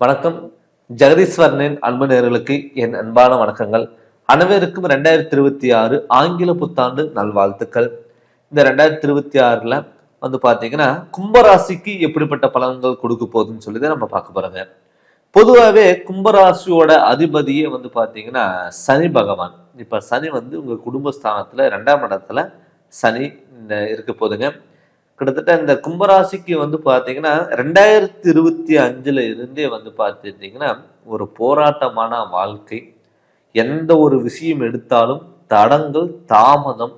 வணக்கம். ஜெகதீஸ்வரனின் அன்பு நேயர்களுக்கு என் அன்பான வணக்கங்கள். அனைவருக்கும் 2026 ஆங்கில புத்தாண்டு நல்வாழ்த்துக்கள். இந்த 2026ல பார்த்தீங்கன்னா கும்பராசிக்கு எப்படிப்பட்ட பலன்கள் கொடுக்க போகுதுன்னு சொல்லி தான் நம்ம பார்க்க போறோங்க. பொதுவாகவே கும்பராசியோட அதிபதியே பார்த்தீங்கன்னா சனி பகவான். இப்ப சனி உங்க குடும்பஸ்தானத்துல 2ஆம் இடத்துல சனி இருக்க போதுங்க. கிட்டத்தட்ட இந்த கும்பராசிக்கு பார்த்தீங்கன்னா 2025ல இருந்தே பார்த்துட்டீங்கன்னா ஒரு போராட்டமான வாழ்க்கை. எந்த ஒரு விஷயம் எடுத்தாலும் தடங்கள், தாமதம்,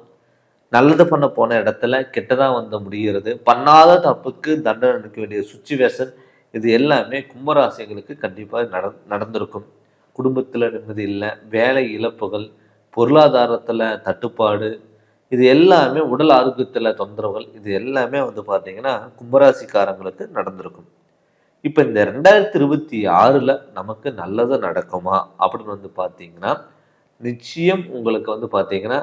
நல்லது பண்ண போன இடத்துல கெட்டதா முடிகிறது. பண்ணாத தப்புக்கு தண்டனை அளிக்க வேண்டிய சுச்சுவேஷன், இது எல்லாமே கும்பராசிகளுக்கு கண்டிப்பா நடந்திருக்கும். குடும்பத்துல நிம்மதி இல்லை, வேலை இழப்புகள், பொருளாதாரத்துல தட்டுப்பாடு, இது எல்லாமே உடல் ஆரோக்கியத்தில் தொந்தரவுகள், இது எல்லாமே பார்த்தீங்கன்னா கும்பராசிக்காரங்களுக்கு நடந்திருக்கும். இப்போ இந்த 2026ல் நமக்கு நல்லது நடக்குமா அப்படின்னு பார்த்தீங்கன்னா நிச்சயம் உங்களுக்கு பார்த்தீங்கன்னா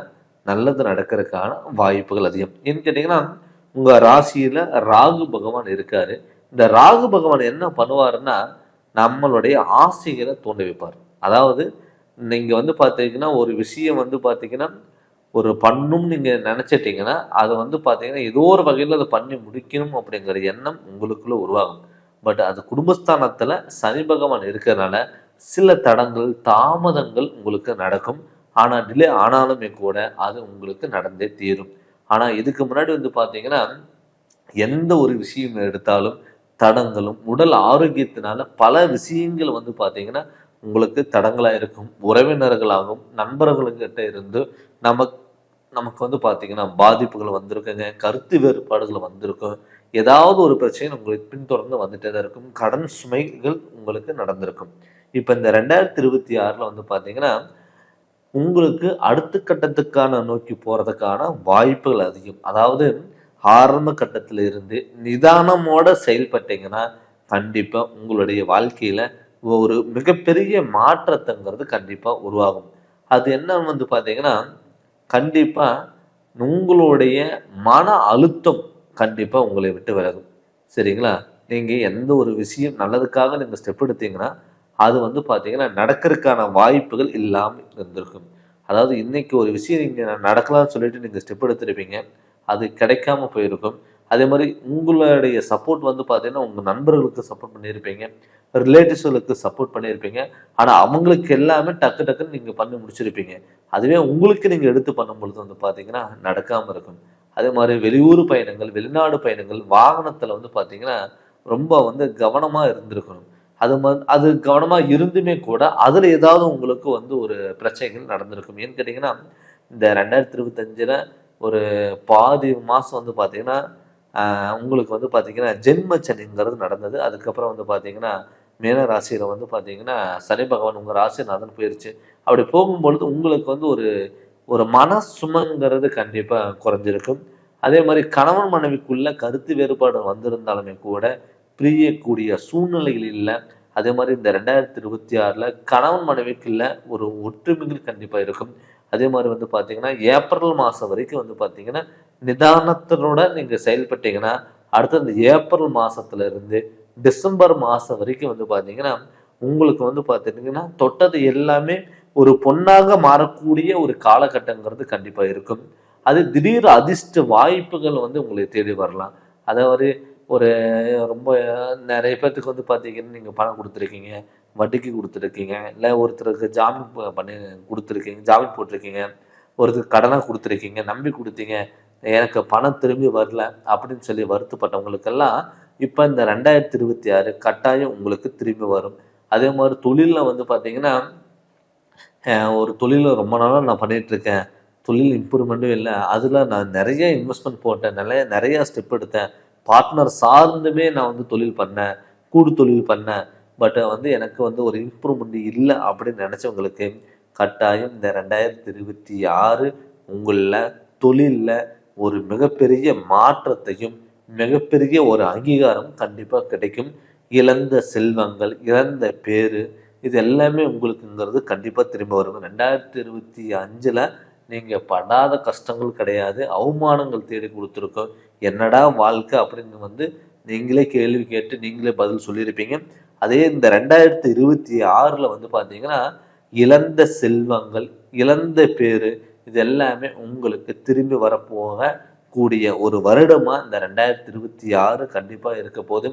நல்லது நடக்கிறதுக்கான வாய்ப்புகள் அதிகம். ஏன்னு கேட்டிங்கன்னா உங்கள் ராசியில் ராகு பகவான் இருக்காரு. இந்த ராகு பகவான் என்ன பண்ணுவாருன்னா நம்மளுடைய ஆசைகளை தூண்டி வைப்பார். அதாவது நீங்கள் பார்த்தீங்கன்னா ஒரு விஷயம் பார்த்தீங்கன்னா ஒரு பண்ணும் நீங்கள் நினச்சிட்டிங்கன்னா அதை பார்த்தீங்கன்னா ஏதோ ஒரு வகையில் அதை பண்ணி முடிக்கணும் அப்படிங்கிற எண்ணம் உங்களுக்குள்ளே உருவாகும். பட் அது குடும்பஸ்தானத்தில் சனி பகவான் இருக்கிறதுனால சில தடங்கள், தாமதங்கள் உங்களுக்கு நடக்கும். ஆனால் டிலே ஆனாலுமே கூட அது உங்களுக்கு நடந்தே தீரும். ஆனால் இதுக்கு முன்னாடி பார்த்தீங்கன்னா எந்த ஒரு விஷயம் எடுத்தாலும் தடங்களும், உடல் ஆரோக்கியத்தினால பல விஷயங்கள் பார்த்தீங்கன்னா உங்களுக்கு தடங்களாக இருக்கும். உறவினர்களாகவும் நண்பர்களுக்கிட்ட இருந்து நமக்கு நமக்கு பார்த்தீங்கன்னா பாதிப்புகள் வந்திருக்குங்க. கருத்து வேறுபாடுகள் வந்திருக்கும். ஏதாவது ஒரு பிரச்சனை உங்களுக்கு பின்தொடர்ந்து வந்துட்டே தான் இருக்கும். கடன் சுமைகள் உங்களுக்கு நடந்திருக்கும். இப்போ இந்த 2026ல் பார்த்தீங்கன்னா உங்களுக்கு அடுத்த கட்டத்துக்கான நோக்கி போகிறதுக்கான வாய்ப்புகள் அதிகம். அதாவது ஆரம்ப கட்டத்தில் இருந்து நிதானமோட செயல்பட்டீங்கன்னா கண்டிப்பாக உங்களுடைய வாழ்க்கையில் ஒரு மிகப்பெரிய மாற்றத்தைங்கிறது கண்டிப்பாக உருவாகும். அது என்ன பார்த்தீங்கன்னா கண்டிப்பாக உங்களுடைய மன அழுத்தம் கண்டிப்பாக உங்களை விட்டு விலகும். சரிங்களா? நீங்கள் எந்த ஒரு விஷயம் நல்லதுக்காக நீங்கள் ஸ்டெப் எடுத்தீங்கன்னா அது பார்த்தீங்கன்னா நடக்கிறதுக்கான வாய்ப்புகள் இல்லாமல் இருந்திருக்கும். அதாவது இன்னைக்கு ஒரு விஷயம் நீங்கள் நடக்கலாம்னு சொல்லிட்டு நீங்கள் ஸ்டெப் எடுத்திருப்பீங்க, அது கிடைக்காம போயிருக்கும். அதே மாதிரி உங்களுடைய சப்போர்ட் பார்த்தீங்கன்னா உங்கள் நண்பர்களுக்கு சப்போர்ட் பண்ணியிருப்பீங்க, ரிலேட்டிவ்ஸ்களுக்கு சப்போர்ட் பண்ணியிருப்பீங்க. ஆனால் அவங்களுக்கு எல்லாமே டக்கு டக்குன்னு நீங்கள் பண்ணி முடிச்சிருப்பீங்க. அதுவே உங்களுக்கு நீங்கள் எடுத்து பண்ணும் பொழுது பார்த்தீங்கன்னா நடக்காமல் இருக்கும். அதே மாதிரி வெளியூர் பயணங்கள், வெளிநாடு பயணங்கள், வாகனத்தில் பார்த்தீங்கன்னா ரொம்ப கவனமாக இருந்திருக்கணும். அது கவனமாக இருந்துமே கூட அதில் ஏதாவது உங்களுக்கு ஒரு பிரச்சனைகள் நடந்திருக்கும். ஏன்னு கேட்டிங்கன்னா இந்த 2025ல் ஒரு பாதி மாதம் பார்த்தீங்கன்னா உங்களுக்கு பார்த்தீங்கன்னா ஜென்ம சனிங்கிறது நடந்தது. அதுக்கப்புறம் பார்த்தீங்கன்னா மேன ராசியில் பார்த்தீங்கன்னா சனி பகவான் உங்கள் ராசிநாதன் போயிருச்சு. அப்படி போகும்பொழுது உங்களுக்கு ஒரு ஒரு மன சுமங்கிறது கண்டிப்பாக குறைஞ்சிருக்கும். அதே மாதிரி கணவன் மனைவிக்குள்ள கருத்து வேறுபாடு வந்திருந்தாலுமே கூட பிரியக்கூடிய சூழ்நிலைகள் இல்லை. அதே மாதிரி இந்த 2026ல் கணவன் மனைவிக்குள்ள ஒரு ஒற்றுமைகள் கண்டிப்பாக இருக்கும். அதே மாதிரி பார்த்தீங்கன்னா ஏப்ரல் மாதம் வரைக்கும் பார்த்தீங்கன்னா நிதானத்தினோட நீங்கள் செயல்பட்டீங்கன்னா அடுத்த இந்த ஏப்ரல் மாதத்துல இருந்து டிசம்பர் மாதம் வரைக்கும் பார்த்தீங்கன்னா உங்களுக்கு பார்த்துட்டிங்கன்னா தொட்டது எல்லாமே ஒரு பொன்னாக மாறக்கூடிய ஒரு காலகட்டங்கிறது கண்டிப்பாக இருக்கும். அது திடீர் அதிர்ஷ்ட வாய்ப்புகள் உங்களை தேடி வரலாம். அதாவது ஒரு ரொம்ப நிறைய பேர்த்துக்கு பார்த்தீங்கன்னா நீங்கள் பணம் கொடுத்துருக்கீங்க, வட்டிக்கு கொடுத்துருக்கீங்க, இல்லை ஒருத்தருக்கு ஜாமீன் பண்ணி கொடுத்துருக்கீங்க, ஜாமீன் போட்டிருக்கீங்க, ஒருத்தருக்கு கடனாக கொடுத்துருக்கீங்க, நம்பி கொடுத்தீங்க, எனக்கு பணம் திரும்பி வரல அப்படின்னு சொல்லி வருத்தப்பட்டவங்களுக்கெல்லாம் இப்போ இந்த 2026 கட்டாயம் உங்களுக்கு திரும்பி வரும். அதே மாதிரி தொழிலில் பார்த்தீங்கன்னா ஒரு தொழிலில் ரொம்ப நாளாக நான் பண்ணிகிட்ருக்கேன், தொழில் இம்ப்ரூவ்மெண்ட்டும் இல்லை, அதில் நான் நிறைய இன்வெஸ்ட்மெண்ட் போட்டேன், நிறையா ஸ்டெப் எடுத்தேன், பார்ட்னர் சார்ந்துமே நான் தொழில் பண்ணேன், கூடு தொழில் பண்ணேன், பட் எனக்கு ஒரு இம்ப்ரூவ்மெண்ட் இல்லை அப்படின்னு நினச்சவங்களுக்கு கட்டாயம் இந்த 2026 உங்களில் தொழிலில் ஒரு மிகப்பெரிய மாற்றத்தையும் மிகப்பெரிய ஒரு அங்கீகாரம் கண்டிப்பாக கிடைக்கும். இழந்த செல்வங்கள், இழந்த பேரு, இது எல்லாமே உங்களுக்குங்கிறது கண்டிப்பாக திரும்ப வரும். 2025ல் நீங்கள் படாத கஷ்டங்கள் கிடையாது, அவமானங்கள் தேடி கொடுத்துருக்கோம். என்னடா வாழ்க்கை அப்படின்னு நீங்களே கேள்வி கேட்டு நீங்களே பதில் சொல்லியிருப்பீங்க. அதே இந்த 2026 வந்து பார்த்தீங்கன்னா இழந்த செல்வங்கள், இழந்த பேரு, இது எல்லாமே உங்களுக்கு திரும்பி வரப்போக கூடிய ஒரு வருடமா இந்த 2026 கண்டிப்பா இருக்க போது.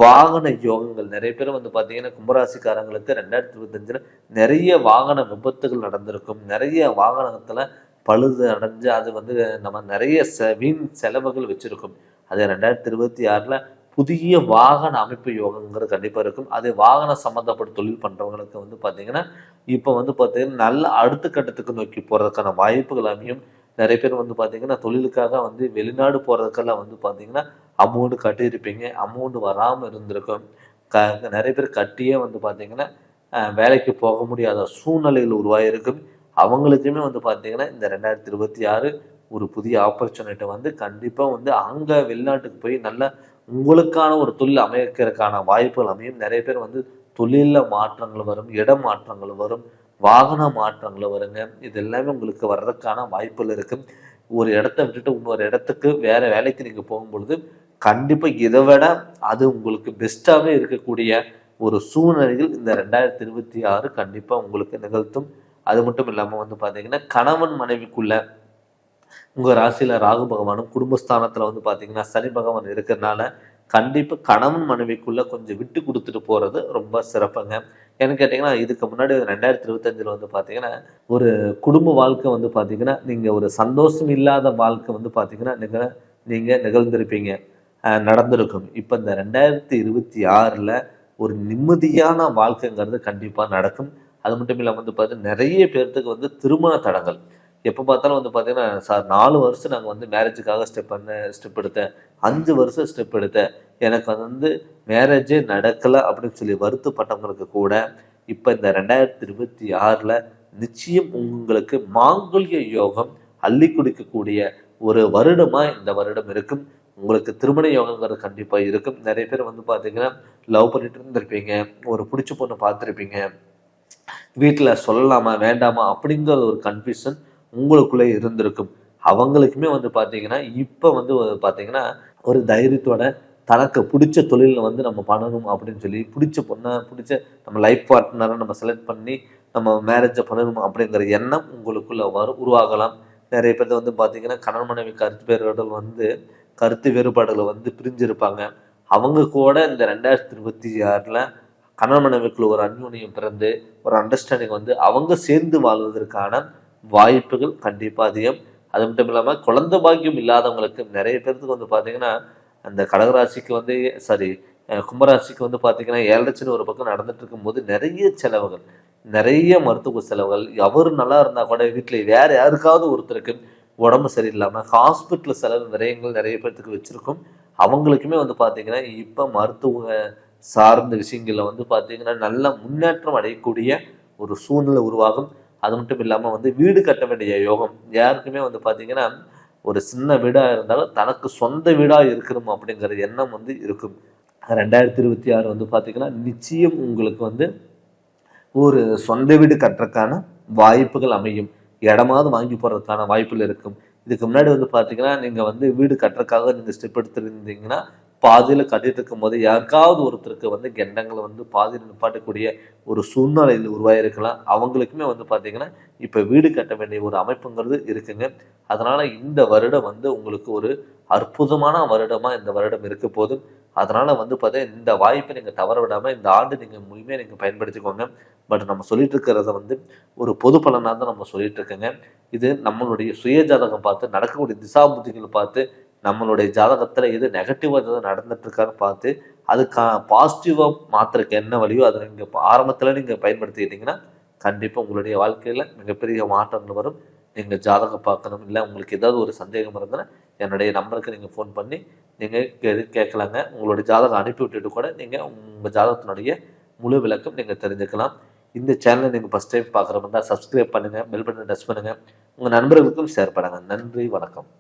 வாகன யோகங்கள் நிறைய பேர் வந்து பார்த்தீங்கன்னா கும்பராசிக்காரங்களுக்கு 2025 நிறைய வாகன விபத்துகள் நடந்திருக்கும். நிறைய வாகனத்துல பழுது அடைஞ்சு அது வந்து நம்ம நிறைய வீண் செலவுகள் வச்சிருக்கும். அதே 2026 புதிய வாகன அமைப்பு யோகங்கிறது கண்டிப்பா இருக்கும். அது வாகனம் சம்மந்தப்பட்ட தொழில் பண்றவங்களுக்கு வந்து பார்த்தீங்கன்னா இப்போ வந்து பார்த்தீங்கன்னா நல்ல அடுத்த கட்டத்துக்கு நோக்கி போறதுக்கான வாய்ப்புகள் அமையும். நிறைய பேர் வந்து பார்த்தீங்கன்னா தொழிலுக்காக வந்து வெளிநாடு போறதுக்கெல்லாம் வந்து பார்த்தீங்கன்னா அமௌண்ட் கட்டியிருப்பீங்க. அமௌண்ட் வராமல் இருந்திருக்கும். நிறைய பேர் கட்டியே வந்து பார்த்தீங்கன்னா வேலைக்கு போக முடியாத சூழ்நிலைகள் உருவாகிருக்கும். அவங்களுக்குமே வந்து பார்த்தீங்கன்னா இந்த 2026 ஒரு புதிய ஆப்பர்ச்சுனிட்டி வந்து கண்டிப்பாக வந்து அங்கே வெளிநாட்டுக்கு போய் நல்ல உங்களுக்கான ஒரு தொழில் அமைக்கிறதுக்கான வாய்ப்புகள் அமையும். நிறைய பேர் வந்து தொழிலில் மாற்றங்கள் வரும், இடம் மாற்றங்கள் வரும், வாகன மாற்றங்கள் வருங்க. இது எல்லாமே உங்களுக்கு வர்றதுக்கான வாய்ப்புகள் இருக்கு. ஒரு இடத்த விட்டுட்டு இன்னொரு இடத்துக்கு வேற வேலைக்கு நீங்கள் போகும்பொழுது கண்டிப்பாக இதை விட அது உங்களுக்கு பெஸ்ட்டாகவே இருக்கக்கூடிய ஒரு சூழ்நிலைகள் இந்த 2026 கண்டிப்பாக உங்களுக்கு நிகழ்த்தும். அது மட்டும் இல்லாமல் வந்து பார்த்தீங்கன்னா கணவன் மனைவிக்குள்ள உங்கள் ராசியில் ராகு பகவானும் குடும்பஸ்தானத்தில் வந்து பார்த்தீங்கன்னா சனி பகவான் இருக்கிறதுனால கண்டிப்பாக கணவன் மனைவிக்குள்ள கொஞ்சம் விட்டு கொடுத்துட்டு போகிறது ரொம்ப சிறப்புங்க. ஏன்னு கேட்டிங்கன்னா இதுக்கு முன்னாடி 2025 வந்து பார்த்தீங்கன்னா ஒரு குடும்ப வாழ்க்கை வந்து பார்த்தீங்கன்னா நீங்கள் ஒரு சந்தோஷம் இல்லாத வாழ்க்கை வந்து பார்த்தீங்கன்னா நீங்கள் நிகழ்ந்திருப்பீங்க, நடந்திருக்கும். இப்போ இந்த 2026 ஒரு நிம்மதியான வாழ்க்கைங்கிறது கண்டிப்பாக நடக்கும். அது மட்டும் இல்லாமல் வந்து பார்த்தீங்கன்னா நிறைய பேர்த்துக்கு வந்து திருமண தடங்கள் எப்போ பார்த்தாலும் வந்து பார்த்தீங்கன்னா சார் 4 வருஷம் நாங்கள் வந்து மேரேஜுக்காக ஸ்டெப் எடுத்தேன், 5 வருஷம் ஸ்டெப் எடுத்தேன், எனக்கு வந்து மேரேஜே நடக்கலை அப்படின்னு சொல்லி வருத்தப்பட்டவங்களுக்கு கூட இப்போ இந்த 2026 நிச்சயம் உங்களுக்கு மாங்கல்ய யோகம் அள்ளி கொடுக்கக்கூடிய ஒரு வருடமாக இந்த வருடம் இருக்கும். உங்களுக்கு திருமண யோகங்கிறது கண்டிப்பாக இருக்கும். நிறைய பேர் வந்து பார்த்தீங்கன்னா லவ் பண்ணிட்டு இருந்திருப்பீங்க, ஒரு பிடிச்ச பொண்ணு பார்த்துருப்பீங்க, வீட்டில் சொல்லலாமா வேண்டாமா அப்படிங்கிற ஒரு கன்ஃபியூஷன் உங்களுக்குள்ளே இருந்திருக்கும். அவங்களுக்குமே வந்து பார்த்தீங்கன்னா இப்போ வந்து பார்த்தீங்கன்னா ஒரு தைரியத்தோட தனக்கு பிடிச்ச தொழிலில் வந்து நம்ம பண்ணணும் அப்படின்னு சொல்லி பிடிச்ச பொண்ணை பிடிச்ச நம்ம லைஃப் பார்ட்னரை நம்ம செலக்ட் பண்ணி நம்ம மேரேஜை பண்ணணும் அப்படிங்கிற எண்ணம் உங்களுக்குள்ள உருவாகலாம். நிறைய பேர் வந்து பார்த்தீங்கன்னா கணவன் மனைவி கருத்து வேறுபாடுகளை வந்து பிரிஞ்சிருப்பாங்க. அவங்க கூட இந்த 2026 கணவன் மனைவிக்குள்ள ஒரு அந்யோன்யம் பிறந்து ஒரு அண்டர்ஸ்டாண்டிங் வந்து அவங்க சேர்ந்து வாழ்வதற்கான வாய்ப்புகள் கண்டிப்பாக அதிகம். அது மட்டும் இல்லாமல் குழந்தை பாக்கியம் இல்லாதவங்களுக்கு நிறைய பேருக்கு வந்து பார்த்தீங்கன்னா அந்த கடகராசிக்கு வந்து கும்பராசிக்கு வந்து பார்த்தீங்கன்னா 7 ஒரு பக்கம் நடந்துட்டு இருக்கும்போது நிறைய செலவுகள், நிறைய மருத்துவ செலவுகள், அவர் நல்லா இருந்தால் கூட வீட்டில் வேற யாருக்காவது ஒருத்தருக்கு உடம்பு சரியில்லாமல் ஹாஸ்பிட்டல் செலவு விரயங்கள் நிறைய பேர்த்துக்கு வச்சுருக்கும். அவங்களுக்குமே வந்து பார்த்தீங்கன்னா இப்போ மருத்துவ சார்ந்த விஷயங்களில் வந்து பார்த்தீங்கன்னா நல்ல முன்னேற்றம் அடையக்கூடிய ஒரு சூழ்நிலை உருவாகும். அது மட்டும் இல்லாமல் வந்து வீடு கட்ட வேண்டிய யோகம் யாருக்குமே வந்து பார்த்தீங்கன்னா ஒரு சின்ன வீடாக இருந்தாலும் தனக்கு சொந்த வீடாக இருக்கணும் அப்படிங்கிற எண்ணம் வந்து இருக்கும். 2026 வந்து பார்த்தீங்கன்னா நிச்சயம் உங்களுக்கு வந்து ஒரு சொந்த வீடு கட்டுறதுக்கான வாய்ப்புகள் அமையும். இடமாவது வாங்கி போடுறதுக்கான வாய்ப்புகள் இருக்கும். இதுக்கு முன்னாடி வந்து பார்த்தீங்கன்னா நீங்கள் வந்து வீடு கட்டுறதுக்காக நீங்கள் ஸ்டெப் எடுத்துருந்தீங்கன்னா பாதியில் கட்டிட்டு இருக்கும் போது யாருக்காவது ஒருத்தருக்கு வந்து கெண்டங்களை வந்து பாதியில் நிப்பாட்டக்கூடிய ஒரு சூழ்நிலையில் உருவாயிருக்கலாம். அவங்களுக்குமே வந்து பார்த்தீங்கன்னா இப்போ வீடு கட்ட வேண்டிய ஒரு அமைப்புங்கிறது இருக்குங்க. அதனால் இந்த வருடம் வந்து உங்களுக்கு ஒரு அற்புதமான வருடமாக இந்த வருடம் இருக்க போதும். அதனால் வந்து பார்த்தீங்கன்னா இந்த வாய்ப்பை நீங்கள் தவற விடாமல் இந்த ஆண்டு நீங்கள் முழுமையாக நீங்கள் பயன்படுத்திக்கோங்க. பட் நம்ம சொல்லிட்டு இருக்கிறத வந்து ஒரு பொது பலனாக தான் நம்ம சொல்லிட்டு இருக்கோங்க. இது நம்மளுடைய சுய ஜாதகம் பார்த்து நடக்கக்கூடிய திசா புத்திகள் பார்த்து நம்மளுடைய ஜாதகத்தில் எது நெகட்டிவாக நடந்துட்டு இருக்கான்னு பார்த்து அதுக்கான பாசிட்டிவாக மாற்றுறதுக்கு என்ன வழியோ அதை நீங்கள் ஆரம்பத்தில் நீங்கள் பயன்படுத்திக்கிட்டிங்கன்னா கண்டிப்பாக உங்களுடைய வாழ்க்கையில் மிகப்பெரிய மாற்றங்கள் வரும். நீங்கள் ஜாதகம் பார்க்கணும், இல்லை உங்களுக்கு ஏதாவது ஒரு சந்தேகம் இருந்ததுன்னா என்னுடைய நம்பருக்கு நீங்கள் ஃபோன் பண்ணி நீங்கள் கேட்கலாங்க. உங்களுடைய ஜாதகம் அனுப்பி விட்டுட்டு கூட நீங்கள் உங்கள் ஜாதகத்தினுடைய முழு விளக்கம் நீங்கள் தெரிஞ்சுக்கலாம். இந்த சேனலை நீங்கள் ஃபஸ்ட் டைம் பார்க்குற மாதிரி சப்ஸ்கிரைப் பண்ணுங்கள், பெல் பட்டன் டச் பண்ணுங்கள், உங்கள் நண்பர்களுக்கும் ஷேர் பண்ணுங்கள். நன்றி, வணக்கம்.